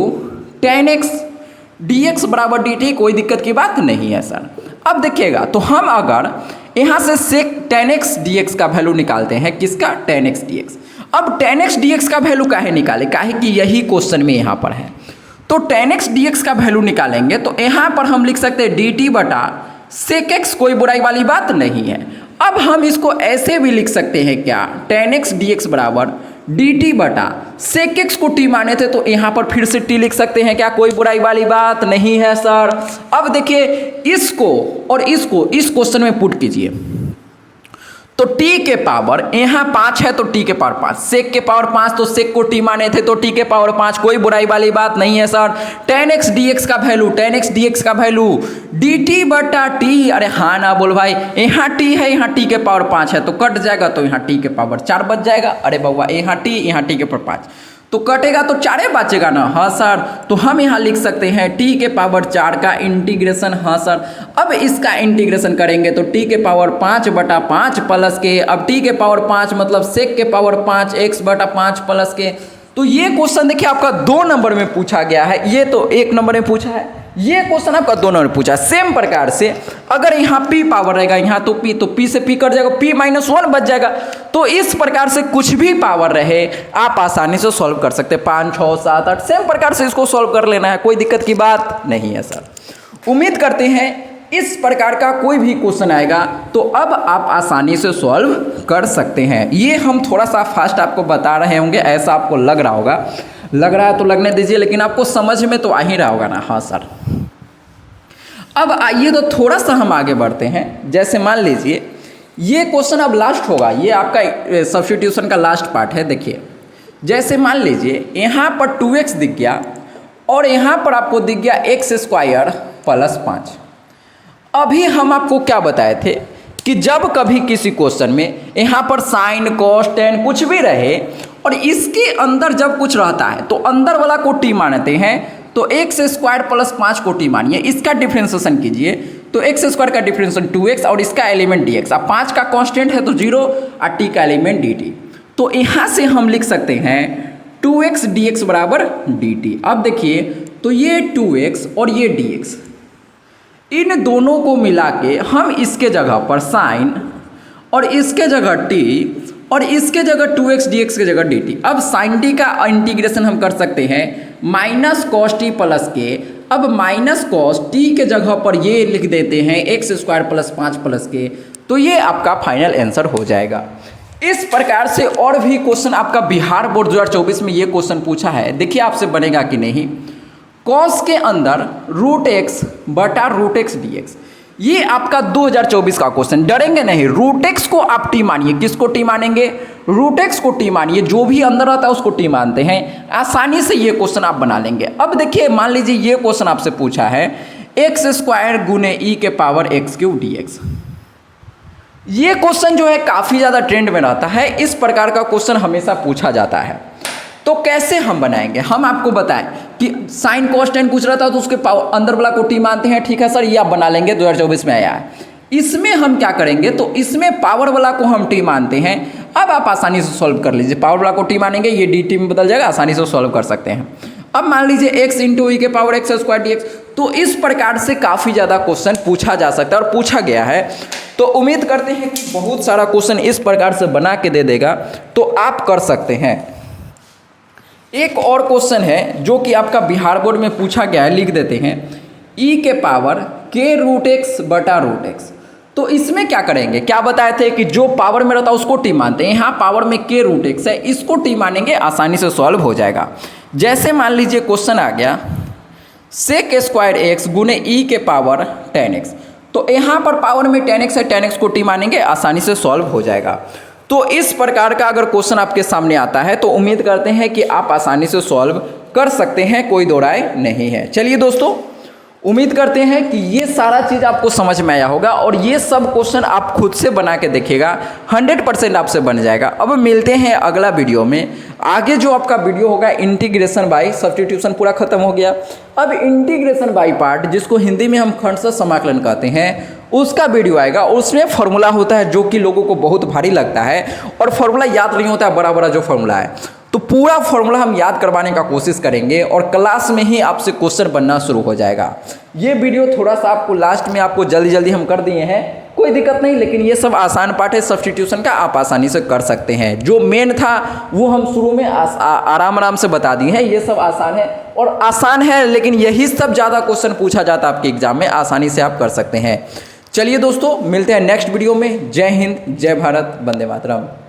tan x dx बराबर dt, कोई दिक्कत की बात नहीं है सर। अब देखिएगा, तो हम अगर यहां से सेक tan x dx का वैल्यू निकालते हैं, किसका, tan x dx। अब tan x dx का वैल्यू काहे निकाले, काहे कि यही क्वेश्चन में यहां पर है, तो tan x dx का वैल्यू निकालेंगे तो यहां पर हम लिख सकते हैं dt बटा सेक एक्स, कोई बुराई वाली बात नहीं है। अब हम इसको ऐसे भी लिख सकते हैं क्या, tan x dx बराबर dt बटा सेक एक्स को t माने थे तो यहां पर फिर से t लिख सकते हैं क्या, कोई बुराई वाली बात नहीं है सर। अब देखिए इसको और इसको इस क्वेश्चन में पुट कीजिए, तो t के पावर यहां 5 है तो t के पावर 5, सेक के पावर 5 तो सेक को t माने थे तो t के पावर 5, कोई बुराई वाली बात नहीं है सर। tan x dx का वैल्यू, tan x dx का वैल्यू dt बटा t, अरे हाँ ना बोल भाई, यहाँ t है, यहाँ t के पावर 5 है तो कट जाएगा, तो यहाँ t के पावर 4 बच जाएगा। अरे बउआ, यहाँ t के पावर 5 तो कटेगा तो 4 बचेगा ना। हाँ सर, तो हम यहाँ लिख सकते हैं t के पावर 4 का इंटीग्रेशन। हाँ सर, अब इसका इंटीग्रेशन करेंगे तो t के पावर 5 बटा 5 प्लस के, अब t के पावर 5 मतलब सेक के पावर 5 x बटा 5 प्लस के, तो ये क्वेश्चन देखिए आपका 2 नंबर में पूछा गया है, ये तो 1 नंबर में पूछा है, ये क्वेश्चन आपका 2 नंबर में पूछा है। सेम प्रकार से अगर यहाँ p पावर रहेगा, यहाँ तो p से p कट जाएगा, p-1 बच जाएगा। तो इस प्रकार से कुछ भी पावर रहे आप आसानी से सॉल्व कर सकते हैं, 5, 6, 7, 8 सेम प्रकार से इसको सॉल्व कर लेना है, कोई दिक्कत की बात नहीं है सर। उम्मीद करते हैं इस प्रकार का कोई भी क्वेश्चन आएगा तो अब आप आसानी से सॉल्व कर सकते हैं। ये हम थोड़ा सा फास्ट आपको बता रहे होंगे, ऐसा आपको लग रहा होगा, लग रहा है तो लगने दीजिए, लेकिन आपको समझ में तो आ ही रहा होगा ना। हाँ सर, अब आइए तो थोड़ा सा हम आगे बढ़ते हैं। जैसे मान लीजिए ये क्वेश्चन अब लास्ट होगा, ये आपका सब्स्टिट्यूशन का लास्ट पार्ट है। देखिए जैसे मान लीजिए यहाँ पर 2x दिख गया और यहाँ पर आपको दिख गया x² + 5। अभी हम आपको क्या बताए थे कि जब कभी किसी क्वेश्चन में यहाँ पर साइन, कॉस, टेन कुछ भी रहे और इसके अंदर जब कुछ रहता है तो अंदर वाला को t मानते हैं, तो x² + 5 को t मानिए। इसका डिफ्रेंशिएशन कीजिए तो x² का डिफ्रेंशिएशन 2x और इसका एलिमेंट dx। अब 5 का कांस्टेंट है तो 0 और t का एलिमेंट dt। तो यहाँ से हम लिख सकते हैं 2x dx = dt। अब देखिए तो ये 2x और ये dx, इन दोनों को मिला के हम इसके जगह पर साइन और इसके जगह t और इसके जगह 2x dx के जगह dt। अब साइन t का इंटीग्रेशन हम कर सकते हैं -cos t + k। अब -cos t के जगह पर ये लिख देते हैं x² + 5 + k। तो ये आपका फाइनल आंसर हो जाएगा। इस प्रकार से और भी क्वेश्चन आपका बिहार बोर्ड 2024 में ये क्वेश्चन पूछा है, देखिए आपसे बनेगा कि नहीं। कॉस के अंदर √x बटा √x dx, ये आपका 2024 का क्वेश्चन। डरेंगे नहीं, √x को आप t मानिए। किसको t मानेंगे? √x को t मानिए, जो भी अंदर आता है उसको t मानते हैं। आसानी से ये क्वेश्चन आप बना लेंगे। अब देखिए मान लीजिए ये क्वेश्चन आपसे पूछा है x² × e⁻x³ dx। ये क्वेश्चन जो है काफ़ी ज़्यादा ट्रेंड में रहता है, इस प्रकार का क्वेश्चन हमेशा पूछा जाता है। तो कैसे हम बनाएंगे, हम आपको बताएं कि साइन कॉस टेन पूछ रहा था तो उसके अंदर वाला को t मानते हैं। ठीक है सर, ये आप बना लेंगे, 2024 में आया है। इसमें हम क्या करेंगे, तो इसमें पावर वाला को हम t मानते हैं। अब आप आसानी से सॉल्व कर लीजिए, पावर वाला को t मानेंगे, ये dt में बदल जाएगा, आसानी से सॉल्व कर सकते हैं। अब मान लीजिए x × e⁻x² dx। तो इस प्रकार से काफ़ी ज़्यादा क्वेश्चन पूछा जा सकता है और पूछा गया है। तो उम्मीद करते हैं कि बहुत सारा क्वेश्चन इस प्रकार से बना के दे देगा, तो आप कर सकते हैं। एक और क्वेश्चन है जो कि आपका बिहार बोर्ड में पूछा गया है, लिख देते हैं e⁻k√x बटा √x। तो इसमें क्या करेंगे, क्या बताए थे कि जो पावर में रहता है उसको t मानते हैं। यहाँ पावर में k√x है, इसको t मानेंगे, आसानी से सॉल्व हो जाएगा। जैसे मान लीजिए क्वेश्चन आ गया sec² x × e⁻10x। तो यहाँ पर पावर में 10x है, 10x को t मानेंगे, आसानी से सॉल्व हो जाएगा। तो इस प्रकार का अगर क्वेश्चन आपके सामने आता है तो उम्मीद करते हैं कि आप आसानी से सॉल्व कर सकते हैं, कोई दो राय नहीं है। चलिए दोस्तों, उम्मीद करते हैं कि ये सारा चीज़ आपको समझ में आया होगा और ये सब क्वेश्चन आप खुद से बना के देखिएगा, 100% आपसे बन जाएगा। अब मिलते हैं अगला वीडियो में। आगे जो आपका वीडियो होगा इंटीग्रेशन बाय सब्स्टिट्यूशन पूरा खत्म हो गया। अब इंटीग्रेशन बाय पार्ट, जिसको हिंदी में हम खंडशः समाकलन कहते हैं, उसका वीडियो आएगा। उसमें फॉर्मूला होता है जो कि लोगों को बहुत भारी लगता है और फॉर्मूला याद नहीं होता है, बड़ा बड़ा जो फॉर्मूला है। तो पूरा फॉर्मूला हम याद करवाने का कोशिश करेंगे और क्लास में ही आपसे क्वेश्चन बनना शुरू हो जाएगा। ये वीडियो थोड़ा सा आपको लास्ट में आपको जल्दी हम कर दिए हैं, कोई दिक्कत नहीं, लेकिन ये सब आसान पार्ट है सब्स्टिट्यूशन का, आप आसानी से कर सकते हैं। जो मेन था वो हम शुरू में आराम से बता दिए हैं। ये सब आसान है और आसान है, लेकिन यही सब ज़्यादा क्वेश्चन पूछा जाता है आपके एग्जाम में, आसानी से आप कर सकते हैं। चलिए दोस्तों, मिलते हैं नेक्स्ट वीडियो में। जय हिंद, जय भारत, वंदे मातरम।